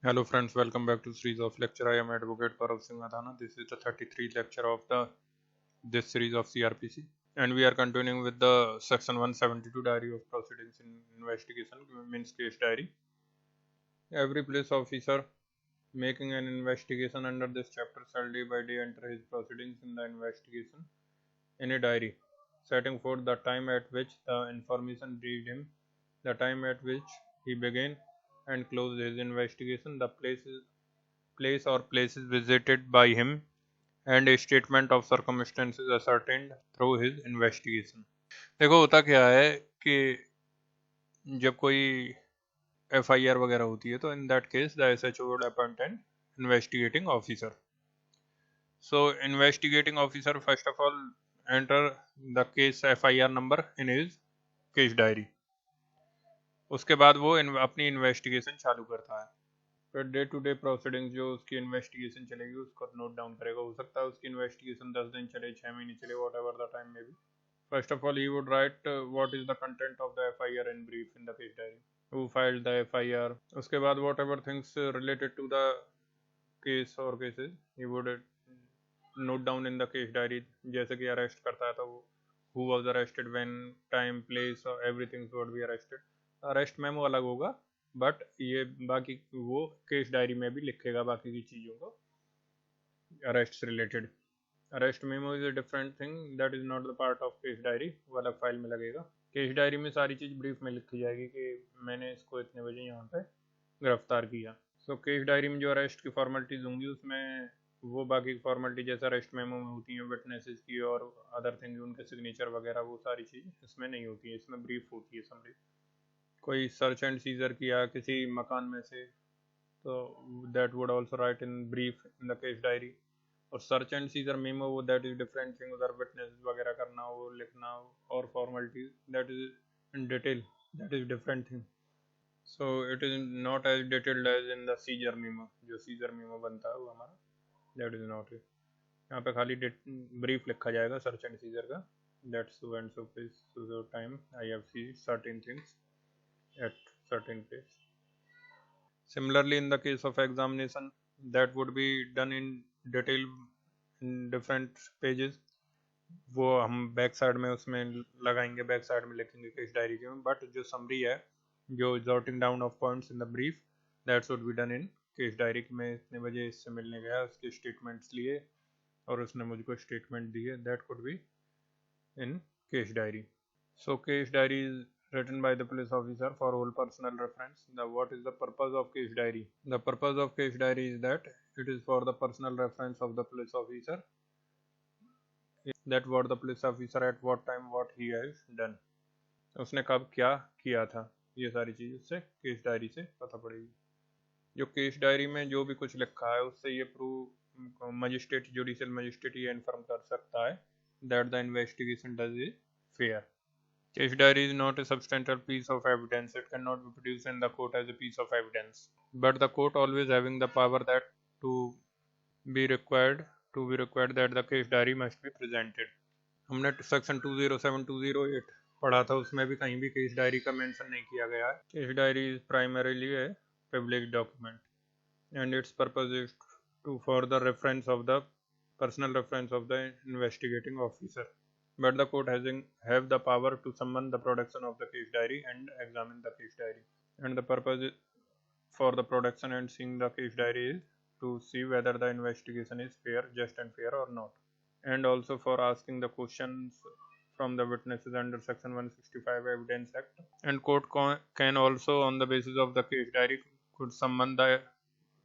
Hello friends, welcome back to series of lecture. I am Advocate Parav Singh Adhana. This is the 33rd lecture of this series of CRPC, and we are continuing with the section 172 diary of proceedings in investigation, means case diary. Every police officer making an investigation under this chapter shall day by day enter his proceedings in the investigation in a diary, setting forth the time at which the information reached him, the time at which he began and closed his investigation, the place or places visited by him, and a statement of circumstances ascertained through his investigation. देखो होता क्या है कि जब कोई FIR वगैरह होती है तो in that case the SHO would appoint an investigating officer. So investigating officer first of all enter the case FIR number in his case diary. उसके बाद वो अपनी इन्वेस्टिगेशन चालू करता है. फिर डे टू डे प्रोसीडिंग्स जो उसकी इन्वेस्टिगेशन चलेगी उसको नोट डाउन करेगा. हो सकता है उसकी इन्वेस्टिगेशन 10 दिन चले, 6 महीने चले, वॉट एवर द टाइम में भी. First of all he would write what is the content of the FIR in brief in the case diary, who filed the FIR. उसके बाद whatever things related to the case और cases he would note down in the case diary. जैसे कि arrest करता है तो who was arrested, when, time, place, everything would be arrested. Arrest memo अलग होगा, बट ये बाकी वो केस डायरी में भी लिखेगा बाकी की चीज़ों को अरेस्ट से related. Arrest memo is a different thing, that is not the part of case diary, वो अलग फाइल में लगेगा. केस डायरी में सारी चीज़ ब्रीफ में लिखी जाएगी कि मैंने इसको इतने बजे यहाँ पे गिरफ्तार किया. सो केस डायरी में जो अरेस्ट की फॉर्मेलिटीज़ होंगी उसमें वो बाकी फॉर्मेलिटी जैसे अरेस्ट मेमो में होती हैं, विटनेसेस की और अदर थिंग उनके सिग्नेचर वगैरह, वो सारी चीज़ इसमें नहीं होती है. इसमें ब्रीफ होती है समरी. कोई सर्च एंड सीजर किया किसी मकान में से तो that would also write in brief in the case diary. और सर्च एंड सीजर मेमो वो दैट इज डिफरेंट थिंग. उधर विटनेस वगैरह करना, वो लिखना और formalities that is in detail, that is different thing. So it is not as detailed as in the seizure memo. जो seizure memo बनता है वो हमारा दैट इज नॉट इट. यहाँ पे खाली ब्रीफ लिखा जाएगा सर्च एंड सीजर का, that's and so please so time I have seen certain things at certain place. Similarly, in the case of examination, that would be done in detail in different pages. वो हम back side में उसमें लगाएंगे, back side में लिखेंगे case diary के में. But जो समरी है, जो jotting down of points in the brief, that should be done in case diary में. इतने बजे इससे मिलने गया, उसके स्टेटमेंट्स लिए और उसने मुझको स्टेटमेंट दिए, that could be in case diary. So case diary is written by the police officer for all personal reference. What is the purpose of case diary? The purpose of case diary is that it is for the personal reference of the police officer, that what the police officer at what time what he has done. उसने कब क्या किया था, ये सारी चीज़ उससे case diary से पता पड़ेगी. जो केस डायरी में जो भी कुछ लिखा है उससे ये प्रूव मजिस्ट्रेट, जुडिशियल मजिस्ट्रेट ये इन्फॉर्म कर सकता है that the investigation does is fair. Case diary is not a substantial piece of evidence. It cannot be produced in the court as a piece of evidence. But the court always having the power that to be required that the case diary must be presented. हमने section 207 208 पढ़ा था, उसमें भी कहीं भी case diary का mention नहीं किया गया है. Case diary is primarily a public document and its purpose is to for the reference of the personal reference of the investigating officer. But the court have the power to summon the production of the case diary and examine the case diary. And the purpose for the production and seeing the case diary is to see whether the investigation is fair, just and fair or not. And also for asking the questions from the witnesses under section 165 Evidence Act. And court can also on the basis of the case diary could summon the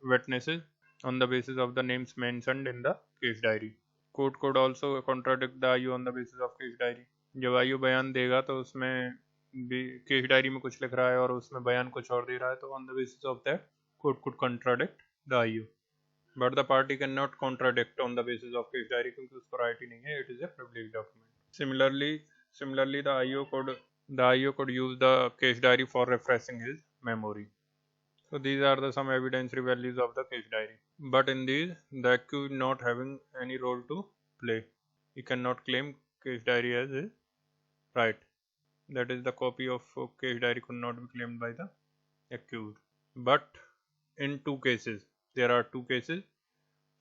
witnesses on the basis of the names mentioned in the case diary. Court could also contradict the IO on the basis of case diary. जब IO बयान देगा तो उसमें भी case diary में कुछ लिख रहा है और उसमें बयान कुछ और दे रहा है, तो on the basis of that court could contradict the IO. But the party cannot contradict on the basis of case diary क्योंकि उसको राइट ही नहीं है, it is a privileged document. Similarly the IO could use the case diary for refreshing his memory. So these are the some evidentiary values of the case diary. But in these, the accused not having any role to play. He cannot claim case diary as his right. That is, the copy of case diary could not be claimed by the accused. But in two cases. There are two cases.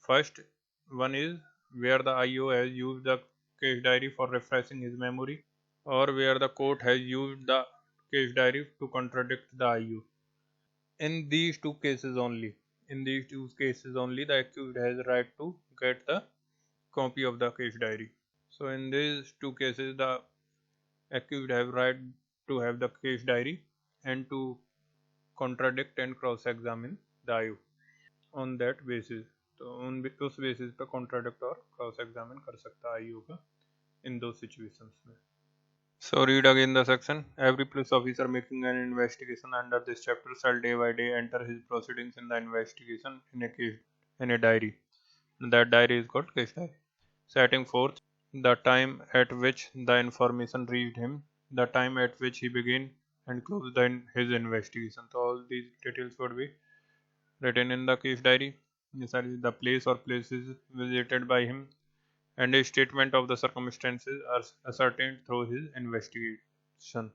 First one is where the IO has used the case diary for refreshing his memory, or where the court has used the case diary to contradict the IO. In these two cases only, the accused has a right to get the copy of the case diary. So in these two cases, the accused have right to have the case diary and to contradict and cross-examine the IO on that basis. तो उस basis पे contradict और cross examine कर सकता है IO का in those situations में. So read again the section. Every police officer making an investigation under this chapter shall day by day enter his proceedings in the investigation in a diary. That diary is called case diary. Setting forth the time at which the information reached him, the time at which he began and closed his investigation. So all these details would be written in the case diary. The place or places visited by him, and a statement of the circumstances are ascertained through his investigation.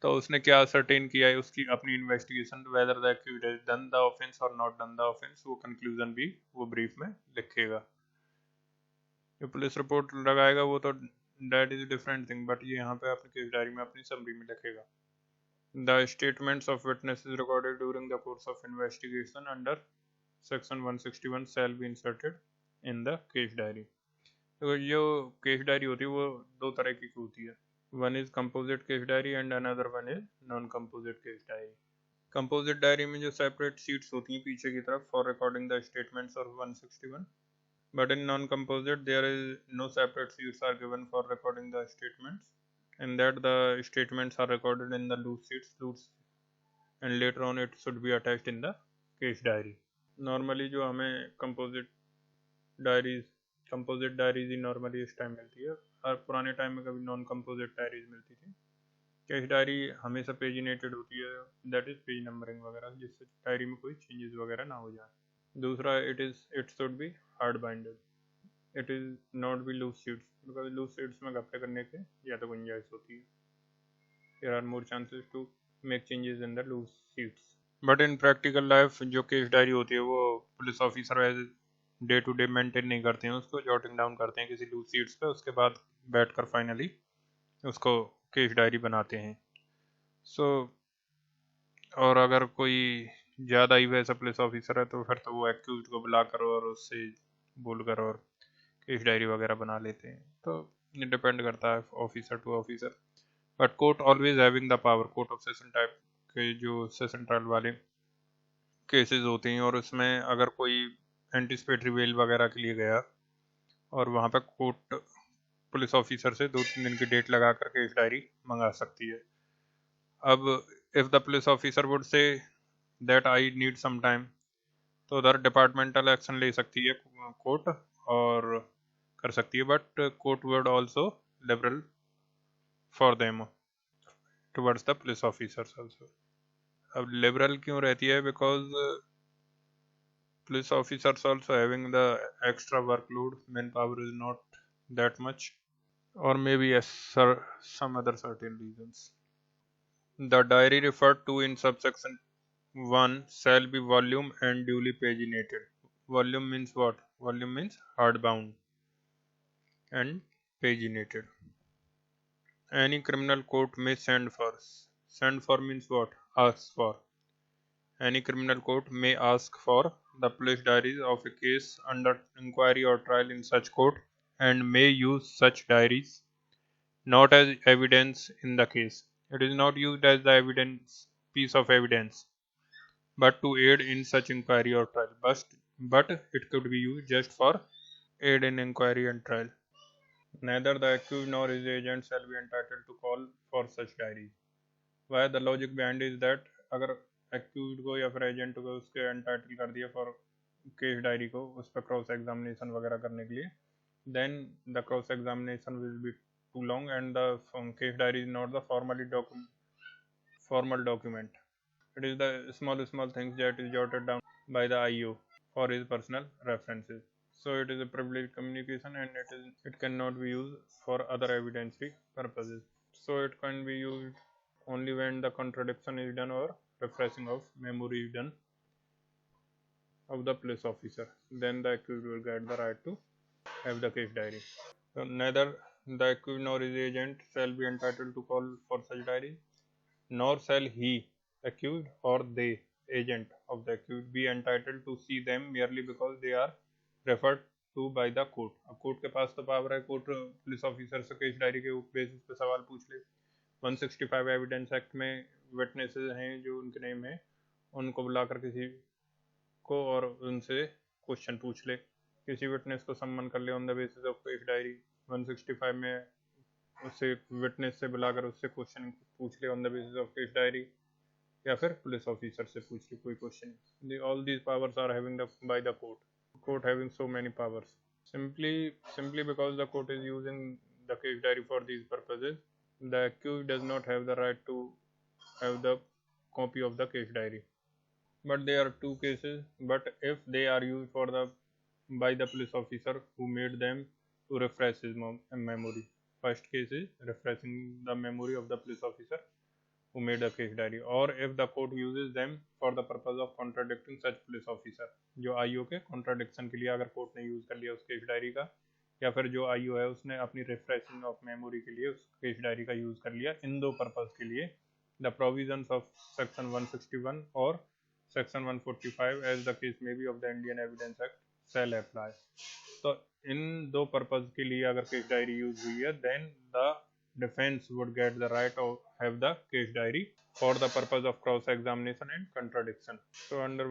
तो उसने क्या ascertain किया है उसकी अपनी investigation, whether the accused has done the offense or not done the offense, वो conclusion भी वो brief में लिखेगा. जो पुलिस रिपोर्ट लगाएगा वो तो that is a different thing, but ये यहाँ पे अपनी केस डायरी में अपनी summary में लिखेगा. The statements of witnesses recorded during the course of investigation under section 161 shall be inserted in the case diary. तो जो केस डायरी होती है वो दो तरह की होती है. One is composite case diary and another one is non composite case diary. Composite diary में जो सेपरेट शीट्स होती हैं पीछे की तरफ for recording the statements of 161, but in non composite there is no separate sheets are given for recording the statements, and that the statements are recorded in the loose sheets and later on it should be attached in the case diary. Normally जो हमें composite diaries ही normally इस time मिलती है, और पुराने time में कभी non composite diaries मिलती थी. केस डायरी हमेशा पेजिनेटेड होती है, दैट इज पेज नंबरिंग वगैरह, जिससे डायरी में कोई चेंजेस वगैरह ना हो जाए. दूसरा it should be hard binded, it is not be loose sheets, because loose sheets में घपले करने के ज़्यादा गुंजाइश होती है. There are more chances to make changes in the loose sheets. But in practical life जो केस डायरी होती है वो police officer as day to day maintain नहीं करते हैं, उसको जॉटिंग डाउन करते हैं किसी लूज शीट्स पे, उसके बाद बैठकर फाइनली उसको केस डायरी बनाते हैं. सो और अगर कोई ज़्यादा ही वैसा पुलिस ऑफिसर है तो फिर तो वो एक्यूज को बुलाकर और उससे बोलकर और केस डायरी वगैरह बना लेते हैं. तो ये डिपेंड करता है officer to officer. But court always having the power, court of session type के जो सेशन ट्रायल वाले केसेस होते हैं और उसमें अगर कोई एंटिसिपेटरी बेल वगैरह के लिए गया और वहाँ पे कोर्ट पुलिस ऑफिसर से 2-3 दिन की डेट लगा कर केस डायरी मंगा सकती है. अब if the police officer would say that I need some time, तो उधर डिपार्टमेंटल एक्शन ले सकती है कोर्ट और कर सकती है, but court would also liberal for them towards the police officers also. अब लिबरल क्यों रहती है? Because police officers also having the extra workload, manpower is not that much, or maybe yes, some other certain reasons. The diary referred to in subsection 1 shall be volume and duly paginated. Volume means what? Volume means hardbound and paginated. Any criminal court may send for. Send for means what? Ask for. Any criminal court may ask for the police diaries of a case under inquiry or trial in such court and may use such diaries not as evidence in the case. It is not used as the piece of evidence, but to aid in such inquiry or trial. But it could be used just for aid in inquiry and trial. Neither the accused nor his agent shall be entitled to call for such diaries. Why? The logic behind is that अगर accused को या फिर agent को उसके entitle कर दिया for case diary को उस पर क्रॉस एग्जामिनेशन वगैरह करने के लिए, then the cross examination will be too long and the case diary is not the formal document. It is the small things that is jotted down by the IO for his personal references. So it is a privileged communication and it cannot be used for other evidentiary purposes. So it can be used only when the contradiction is done or refreshing of memory is done of the police officer, then the accused will get the right to have the case diary. So neither the accused nor his agent shall be entitled to call for such diary, nor shall he, accused, or they, agent of the accused, be entitled to see them merely because they are referred to by the court. अब court के पास तो power है, court police officer से case diary के basis पे सवाल पूछ ले। 165 एविडेंस एक्ट में विटनेसेस हैं जो उनके नेम है, उनको बुलाकर किसी को और उनसे क्वेश्चन पूछ ले, किसी विटनेस को सम्मन कर ले on the basis of case diary. 165 में उससे विटनेस से बुलाकर उससे क्वेश्चन पूछ ले on the basis of case diary, या फिर पुलिस ऑफिसर से पूछ ले कोई question. All these powers are having by the court having so many powers. Simply because the court is using the case diary for these purposes, the accused does not have the right to have the copy of the case diary. But there are two cases, but if they are used for by the police officer who made them to refresh his memory. First case is refreshing the memory of the police officer who made a case diary, or if the court uses them for the purpose of contradicting such police officer, जो IO के contradiction के लिए अगर court ने use कर लिया उस case diary का, या फिर जो आईओ है उसने अपनी रिफ्रेशिंग ऑफ मेमोरी के लिए उस केस डायरी का यूज कर लिया, इन दो पर्पज के लिए द प्रोविजंस ऑफ सेक्शन 161 और section 145 as the case may be of the Indian Evidence Act shall apply. तो इन दो पर्पज के लिए अगर केस डायरी यूज हुई है, then the defense would get the right to have the case diary for the purpose of cross examination and contradiction. So under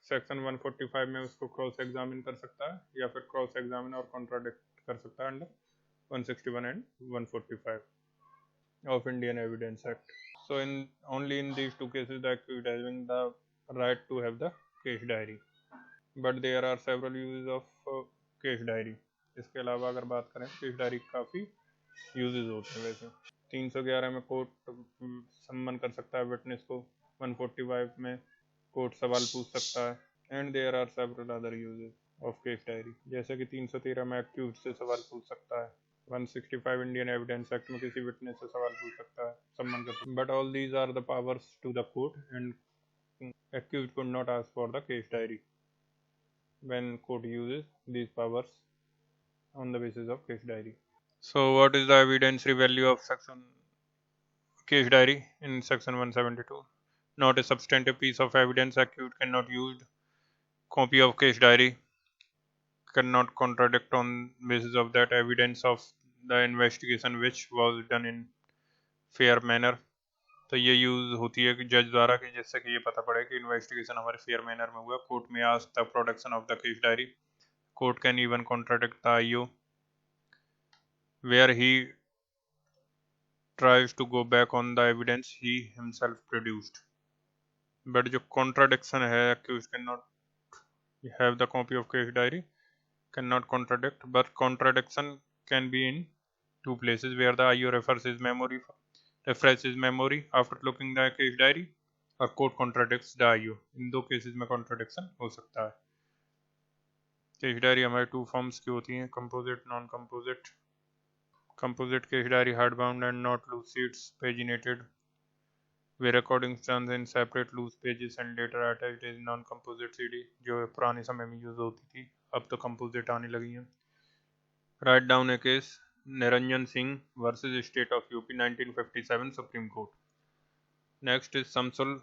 section 145 में उसको cross examine कर सकता है या फिर cross examine और contradict कर सकता है under 161 and 145 of Indian Evidence Act. So only in these two cases the accused having the right to have the case diary, but there are several uses of case diary. इसके अलावा अगर बात करें case diary काफ़ी usage होते हैं। वैसे 311 में कोर्ट सम्मन कर सकता है विटनेस को, 145 में कोर्ट सवाल पूछ सकता है, and there are several other uses of case diary, जैसे कि 313 में एक्यूज से सवाल पूछ सकता है, 165 इंडियन एविडेंस एक्ट में किसी विटनेस से सवाल पूछ सकता है, सम्मन कर सकता है। But all these are the powers to the court and accuse could not ask for the case diary when court uses these powers on the basis of case diary. So what is the evidentiary value of section case diary in section 172? Not a substantive piece of evidence. Accused cannot use copy of case diary, cannot contradict on basis of that evidence of the investigation which was done in fair manner. तो ये use होती है कि जज द्वारा कि जिससे कि ये पता पड़े कि इन्वेस्टिगेशन हमारे फेयर मैनर में हुआ. कोर्ट में ask the production of the case diary. Court can even contradict the IO where he tries to go back on the evidence he himself produced. But जो contradiction है, accused cannot have the copy of case diary, cannot contradict, but contradiction can be in two places where the IO refreshes his memory after looking the case diary, or court contradicts the IO. इन दो cases में contradiction हो सकता है. Case diary हमारे two forms की होती हैं, composite, non composite. Composite case diary hardbound and not loose sheets paginated, where recordings done in separate loose pages and later attached is non-composite CD, जो पुराने समय में यूज होती थी, अब तो कंपोजिट आने लगी हैं. Write down a case, Niranjan Singh versus state of UP 1957 supreme court. Next is Shamsul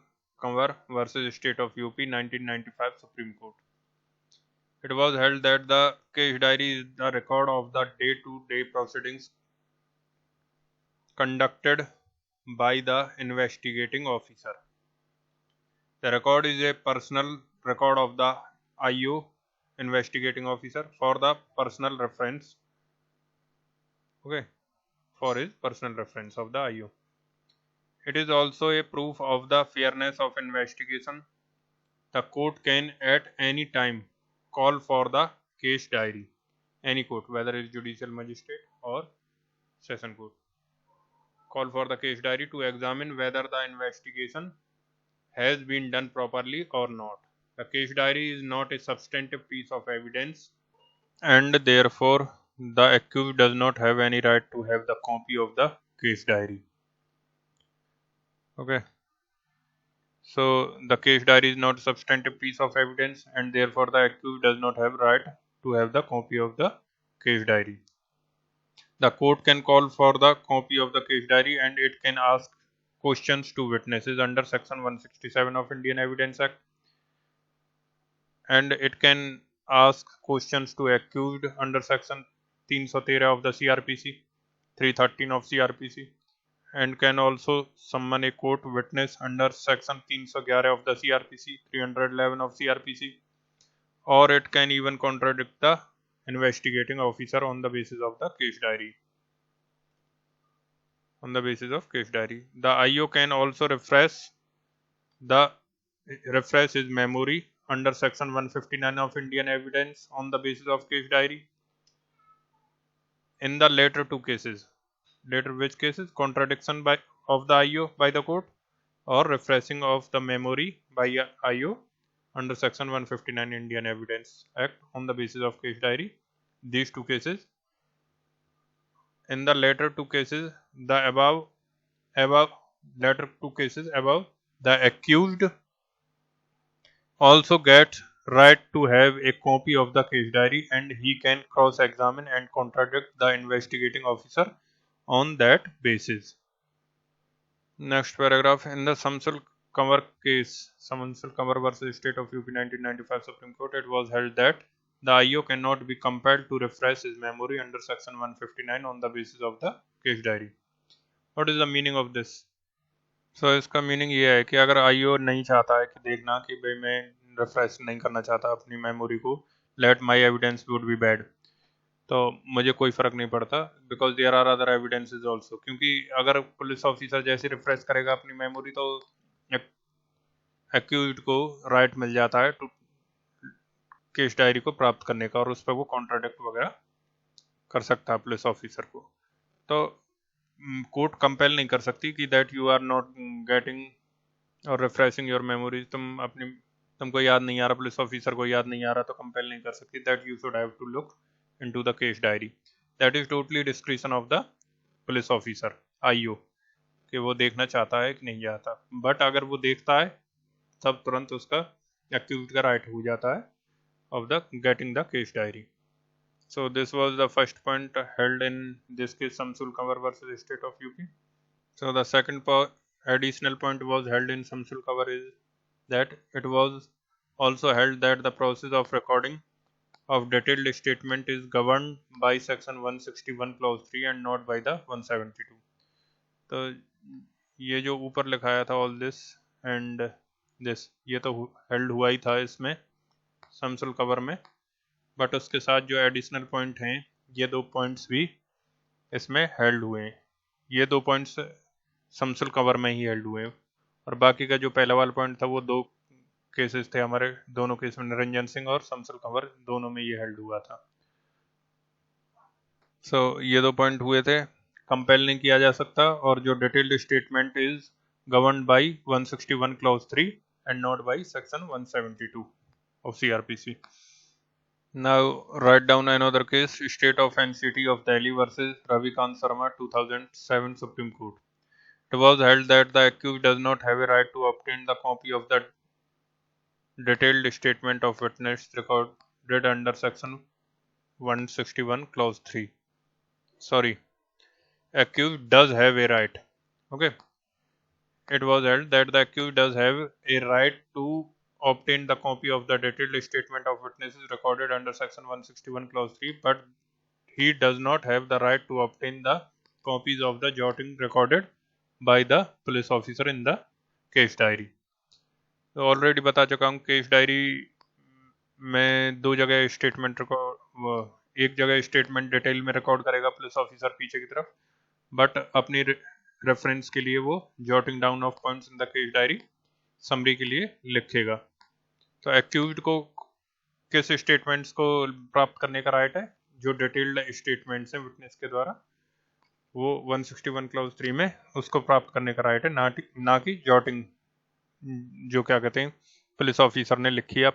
Kanwar versus state of UP 1995 supreme court. It was held that the case diary is the record of the day-to-day proceedings conducted by the investigating officer. The record is a personal record of the IO investigating officer for the personal reference. Okay, for his personal reference of the IO. It is also a proof of the fairness of investigation. The court can at any time call for the case diary. Any court, whether it is judicial magistrate or session court, call for the case diary to examine whether the investigation has been done properly or not. The case diary is not a substantive piece of evidence, and therefore the accused does not have any right to have the copy of the case diary. Okay. So the case diary is not a substantive piece of evidence, and therefore the accused does not have right to have the copy of the case diary. The court can call for the copy of the case diary, and it can ask questions to witnesses under section 167 of Indian Evidence Act, and it can ask questions to accused under section 313 of the CRPC, 313 of CRPC, and can also summon a court witness under section 311 of the CRPC, 311 of CRPC, or it can even contradict the investigating officer on the basis of the case diary. The IO can also refresh his memory under section 159 of Indian Evidence on the basis of case diary. In the later two cases, which cases? Contradiction of the IO by the court, or refreshing of the memory by IO under section 159 Indian Evidence Act on the basis of case diary. These two cases. In the later two cases, the accused also gets right to have a copy of the case diary, and he can cross-examine and contradict the investigating officer on that basis. Next paragraph. In the Samsul Kanwar case, Samsul Kanwar versus State of UP 1995 Supreme Court, it was held that the IO cannot be compelled to refresh his memory under section 159 on the basis of the case diary. What is the meaning of this? So इसका meaning ये है कि अगर IO नहीं चाहता है कि देखना कि भाई मैं रिफ्रेश नहीं करना चाहता अपनी मेमोरी को, let my evidence would be bad, तो मुझे कोई फ़र्क नहीं पड़ता, because there are other evidences also, क्योंकि अगर पुलिस ऑफिसर जैसे रिफ्रेश करेगा अपनी मेमोरी तो एक्यूज्ड को राइट मिल जाता है टू केस डायरी को प्राप्त करने का, और उस पर वो कॉन्ट्राडिक्ट वगैरह कर सकता है पुलिस ऑफिसर को। तो कोर्ट कंपेल नहीं कर सकती कि that you are not getting और रिफ्रेशिंग योर मेमोरीज, तुमको याद नहीं आ रहा, पुलिस ऑफिसर को याद नहीं आ रहा, तो कंपेल नहीं कर सकती that you should have to look into the case diary. That is totally discretion of the police officer, IO, कि वो देखना चाहता है कि नहीं चाहता। बट अगर वो देखता है तब तुरंत उसका एक्यूज्ड का राइट हो जाता है of the getting the case diary. So this was the first point held in this case, Samsul Kanwar versus State of UP. So the second additional point was held in Samsul Kanwar is that it was also held that the process of recording of detailed statement is governed by section 161 clause 3 and not by the 172. तो ये जो ऊपर लिखाया था all this and this, ये तो held हुआ ही था इसमें समसुल कवर में, बट उसके साथ जो एडिशनल पॉइंट हैं ये दो पॉइंट्स भी इसमें हेल्ड हुए हैं। ये दो पॉइंट्स समसुल कवर में ही हेल्ड हुए हैं, और बाकी का जो पहला वाला पॉइंट था वो दो केसेस थे हमारे, दोनों केस में निरंजन सिंह और समसुल कंवर दोनों में ये हेल्ड हुआ था। सो ये दो पॉइंट हुए थे, कंपेल नहीं किया जा सकता, और जो detailed statement is governed bye 161 clause 3 and not by section 172 of CRPC. Now write down another case, state of NCT of Delhi versus Ravikant Sharma 2007 supreme court. It was held that the accused does not have a right to obtain the copy of the detailed statement of witness recorded under section 161 clause 3. Sorry, accused does have a right. Okay, it was held that the accused does have a right to obtain the copy of the detailed statement of witnesses recorded under section 161 clause 3, but he does not have the right to obtain the copies of the jotting recorded by the police officer in the case diary. तो already बता चुका हूँ, case diary में दो जगह statement एक जगह statement detail में रिकॉर्ड करेगा पुलिस ऑफिसर पीछे की तरफ, बट अपनी रेफरेंस के लिए वो jotting down of points in the case diary summary के लिए लिखेगा। तो एक्यूज्ड को किस स्टेटमेंट्स को प्राप्त करने का राइट है? जो डिटेल्ड स्टेटमेंट्स हैं विटनेस के द्वारा, वो 161 क्लॉज 3 में उसको प्राप्त करने का राइट है, ना कि जॉटिंग जो क्या कहते हैं पुलिस ऑफिसर ने लिखी है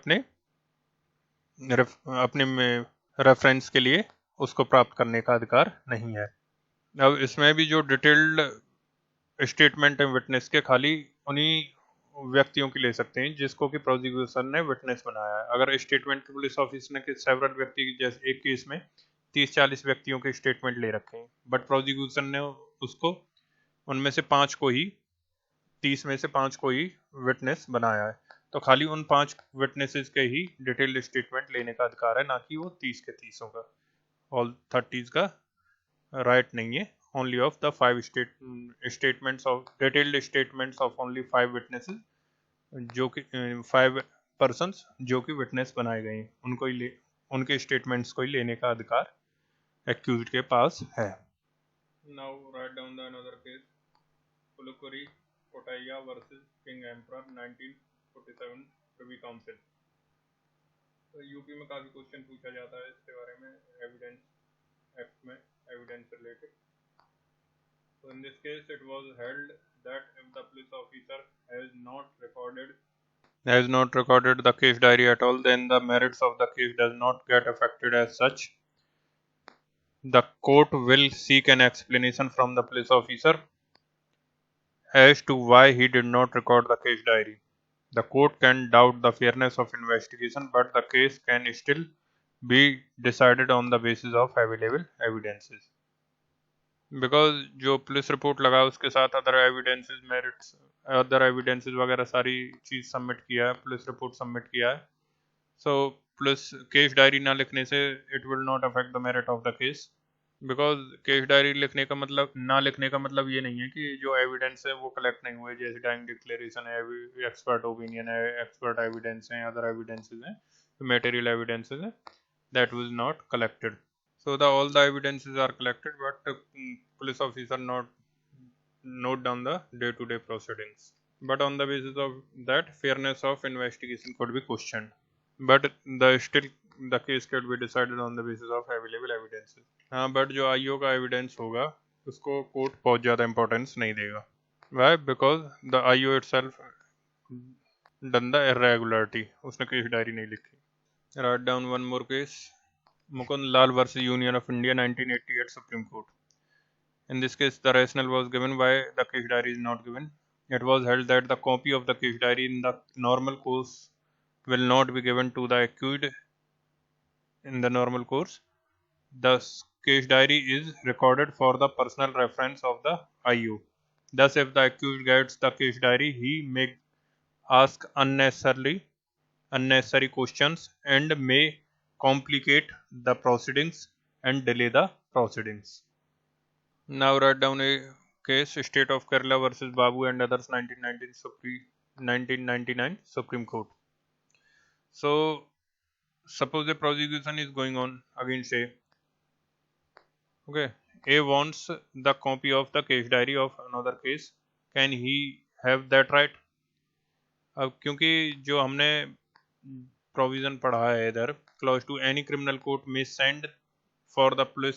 अपने में रेफरेंस के लिए, उसको प्राप्त करने का अधिकार नहीं है। अब इसमें भी जो डिटेल्ड स्टेटमेंट है विटनेस के, खाली व्यक्तियों की ले सकते हैं जिसको कि प्रोसिक्यूशन ने विटनेस बनाया है। अगर स्टेटमेंट के पुलिस ऑफिसर ने सेवरल व्यक्ति, जैसे एक केस में 30-40 व्यक्तियों के स्टेटमेंट ले रखे हैं, बट प्रोसिक्यूशन ने उसको उनमें से 5 को ही 30 में से 5 को ही विटनेस बनाया है, तो खाली उन 5 विटनेसेस के ही डिटेल्ड स्टेटमेंट लेने का अधिकार है, ना कि वो 30 के 30 का। ऑल 30 का राइट नहीं है। Only of the 5 statements of detailed statements of only 5 witnesses, जो कि 5 पर्सन्स जो कि विटनेस बनाए गए हैं, उनको ही उनके स्टेटमेंट्स को ही लेने का अधिकार एक्यूज्ड के पास है। Now write down the another case, Pulukuri Kottaya versus king emperor 1947 privy council. तो यूपी में काफी क्वेश्चन पूछा जाता है इसके बारे में, एविडेंस एक्ट में evidence related. So in this case it was held that if the police officer has not recorded the case diary at all, then the merits of the case does not get affected as such. The court will seek an explanation from the police officer as to why he did not record the case diary. The court can doubt the fairness of investigation, but the case can still be decided on the basis of available evidences. Because जो police report लगा उसके साथ other evidences वगैरह सारी चीज submit किया है, police report submit किया है। सो पुलिस केस डायरी ना लिखने से it will not affect the merit of the case, because case diary लिखने का मतलब, ना लिखने का मतलब ये नहीं है कि जो एविडेंस है वो कलेक्ट नहीं हुए, जैसे टाइम डिक्लेरेशन है, एक्सपर्ट ओपिनियन है, एक्सपर्ट एविडेंस है, अदर एविडेंसेस हैं, मटेरियल एविडेंसेस हैं, that was not collected. So all the evidences are collected, but police officer not note down the day-to-day proceedings. But on the basis of that, fairness of investigation could be questioned. But the case could be decided on the basis of available evidences. हाँ, but जो IO का evidence होगा उसको court बहुत ज़्यादा importance नहीं देगा. Why? Because the IO itself done the irregularity. उसने case diary नहीं लिखी. Write down one more case. Mukund Lal versus Union of India 1988 Supreme Court. In this case, the rationale was given why the case diary is not given. It was held that the copy of the case diary in the normal course will not be given to the accused in the normal course. The case diary is recorded for the personal reference of the IO. Thus, if the accused gets the case diary, he may ask unnecessary questions and may complicate the proceedings and delay the proceedings. Now write down a case, State of Kerala versus Babu and others 1999 Supreme Court. So suppose a prosecution is going on against A. Okay, A wants the copy of the case diary of another case. Can he have that right? अब क्योंकि जो हमने provision पढ़ा है इधर, clause two any criminal court में send for the police,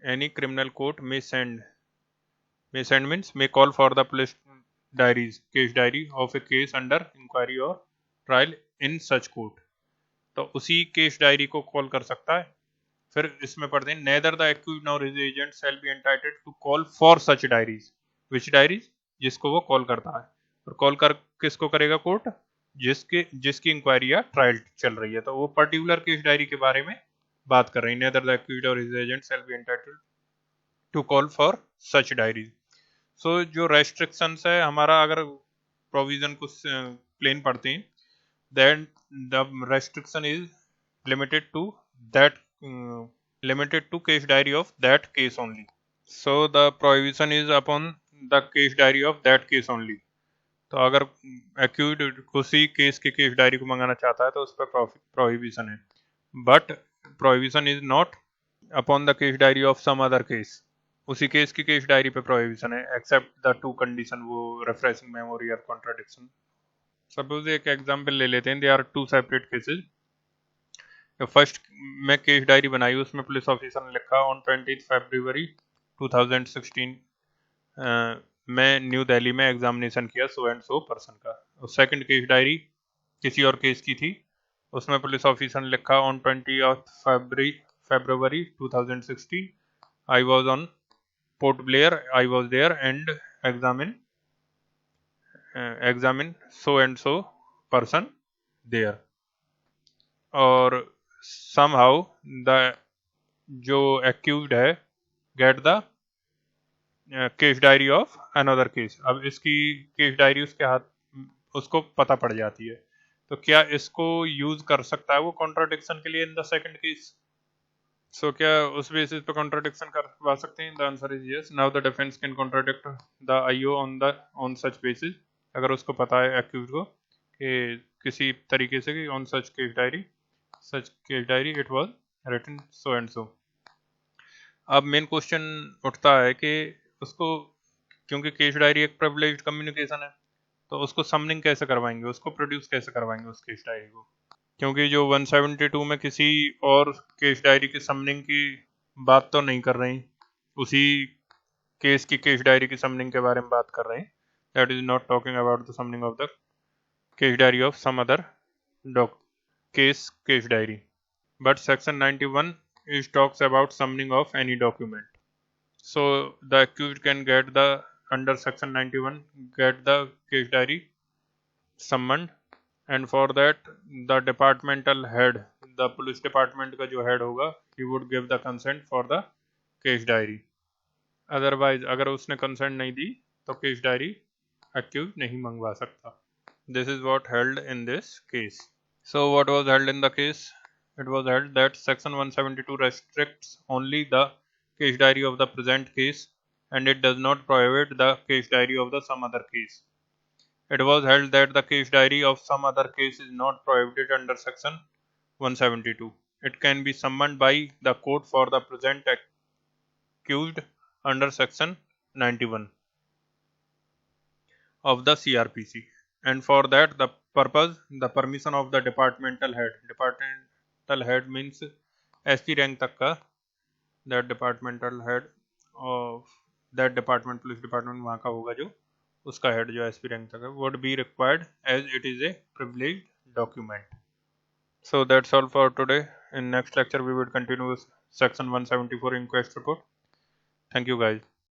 any criminal court में send means may call for the police diaries, case diary of a case under inquiry और ट्रायल इन सच कोर्ट, तो उसी case diary को call कर सकता है। फिर इसमें पढ़ते हैं, neither the accused nor his agent shall be entitled to call for such diaries, which diaries, जिसको वो कॉल करता है। और कॉल कर किसको करेगा कोर्ट, जिसकी इंक्वायरी या ट्रायल चल रही है, तो वो पर्टिकुलर केस डायरी के बारे में बात कर रहे हैं। नेदर द एक्यूज्ड और his agent shall be entitled to call for such diaries. So जो रेस्ट्रिक्शंस है हमारा, अगर प्रोविजन को प्लेन पढ़ते हैं, then the restriction is limited to case diary of that case only. So the prohibition is upon the case diary of that case only. तो अगर accused उसी केस के केस डायरी को मंगाना चाहता है तो उस पर prohibition है, but prohibition is not upon the case diary of some other case. उसी केस की केस डायरी पे prohibition है, except the two condition, वो refreshing memory और contradiction. सपोज एक एग्जाम्पल ले लेते हैं, they are two separate cases. First में केस डायरी बनाई, उसमें पुलिस ऑफिसर ने लिखा ऑन 20 फरवरी 2016 मैं न्यू दिल्ली में एग्जामिनेशन किया सो एंड सो पर्सन का। और सेकंड केस डायरी किसी और केस की थी, उसमें पुलिस ऑफिसर ने लिखा on 20 February 2016 I was on Port Blair, I was there and examine so and so person there, और somehow the जो accused है get the case diary of another case. अब इसकी केस डायरी उसके हाथ उसको पता पड़ जाती है, तो क्या इसको यूज कर सकता है वो कॉन्ट्राडिक्शन के लिए इन द सेकंड केस? सो क्या उस बेसिस पे कॉन्ट्राडिक्शन करवा सकते हैं? The answer is yes. Now the defence can contradict the IO on such basis, अगर उसको पता है एक्यूज को कि किसी तरीके से कि on such case diary it was written so and so. अब मेन क्वेश्चन उठता है कि उसको, क्योंकि केस डायरी एक प्रिविलेज्ड कम्युनिकेशन है, तो उसको समनिंग कैसे करवाएंगे, उसको प्रोड्यूस कैसे करवाएंगे उस केस डायरी को? क्योंकि जो 172 में किसी और केस डायरी की समनिंग की बात तो नहीं कर रही, उसी केस की केस डायरी की समनिंग के बारे में बात कर रहे हैं। That is not talking about the summoning of the case diary of some other case diary, but section 91 is talks about summoning of any document. So the accused can get the under section 91 get the case diary summoned, and for that the departmental head, the police department का जो head होगा, he would give the consent for the case diary. Otherwise अगर उसने consent नहीं दी तो case diary accused नहीं मंगवा सकता। This is what held in this case. So what was held in the case? It was held that section 172 restricts only the case diary of the present case, and it does not prohibit the case diary of the some other case. It was held that the case diary of some other case is not prohibited under section 172. It can be summoned by the court for the present accused under section 91 of the CRPC, and for that the purpose the permission of the departmental head. Departmental head means SP rank तक का, that departmental head of that department, police department वहाँ का होगा जो उसका head जो SP rank तक है, would be required as it is a privileged document. So that's all for today. In next lecture we will continue with section 174 inquest report. Thank you guys.